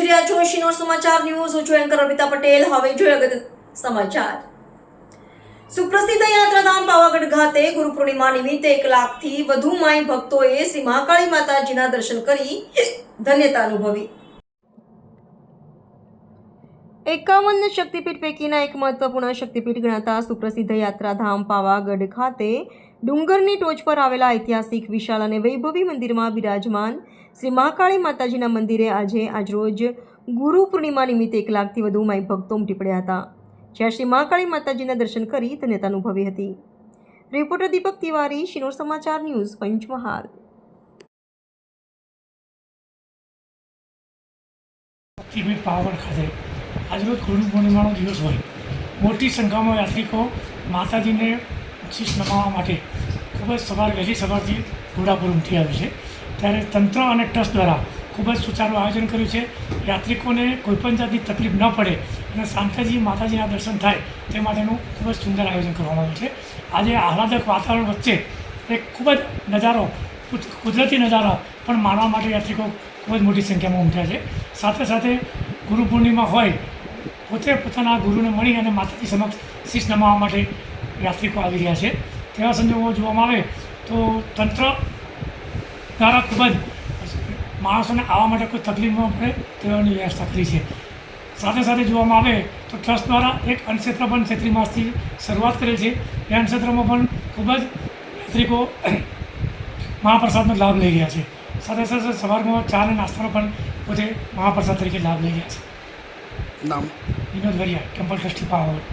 રહ્યા છો શિનોર સમાચાર ન્યૂઝ. હું છું એન્કર અર્પિતા પટેલ. હવે જોઈએ અગત્ય સમાચાર. સુપ્રસિદ્ધ યાત્રાધામ પાવાગઢ ખાતે ગુરુ પૂર્ણિમા નિમિત્તે 1 લાખથી વધુ માઈ ભક્તોએ શ્રી મહાકાળી માતાજીના દર્શન કરી ધન્યતા અનુભવી. 51 શક્તિપીઠ પૈકીના એક મહત્વપૂર્ણ શક્તિપીઠ ગણાતા સુપ્રસિદ્ધ યાત્રાધામ પાવાગઢ ખાતે ડુંગરની ટોચ પર આવેલા ઐતિહાસિક વિશાળ અને વૈભવી મંદિરમાં બિરાજમાન શ્રી મહાકાળી માતાજીના મંદિરે આજરોજ ગુરુ પૂર્ણિમા નિમિત્તે 1 લાખથી વધુ માઈ ભક્તો ઉમટી પડ્યા હતા, જ્યાં શ્રી મહાકાળી માતાજીના દર્શન કરી ધન્યતા અનુભવી હતી. રિપોર્ટર દીપક તિવારી, શિનોર સમાચાર ન્યૂઝ, પંચમહાલ. શક્તિપીઠ પાવાગઢ ખાતે આજરોજ ગુરુ પૂર્ણિમાનો દિવસ હોય મોટી સંખ્યામાં યાત્રિકો માતાજીને શીશ નમાવવા માટે ખૂબ જ વહેલી સવારથી ઘોડાપુર ઉમટી આવ્યું છે. ત્યારે તંત્ર અને ટ્રસ્ટ દ્વારા ખૂબ જ સુચારું આયોજન કર્યું છે. યાત્રિકોને કોઈપણ જાતની તકલીફ ન પડે અને શાંતિથી માતાજીના દર્શન થાય તે માટેનું ખૂબ જ સુંદર આયોજન કરવામાં આવ્યું છે. આજે આહલાદક વાતાવરણ વચ્ચે એક ખૂબ જ નજારો, કુદરતી નજારા પણ માણવા માટે યાત્રિકો ખૂબ જ મોટી સંખ્યામાં ઉમટ્યા છે. સાથે સાથે ગુરુ પૂર્ણિમા હોય પોતે પોતાના ગુરુને મળી અને માતાજી સમક્ષ શીશ નમાવવા માટે યાત્રિકો આવી રહ્યા છે. તેવા સંજોગો જોવામાં આવે તો તંત્ર દ્વારા ખૂબ જ માણસોને આવવા માટે કોઈ તકલીફ ન પડે તેવાની વ્યવસ્થા કરી છે. સાથે સાથે જોવામાં આવે તો ટ્રસ્ટ દ્વારા એક અન્નક્ષેત્ર પણ ચૈત્રી માસથી શરૂઆત કરેલ છે. એ અન્નક્ષેત્રમાં પણ ખૂબ જ યાત્રિકો મહાપ્રસાદનો લાભ લઈ રહ્યા છે. સાથે સાથે સવારમાં ચા અને નાસ્તાનો પણ પોતે મહાપ્રસાદ તરીકે લાભ લઈ રહ્યા છે. નામ વિનોદ વરિયા, ટેમ્પલ ટ્રસ્ટી પાવાગઢ.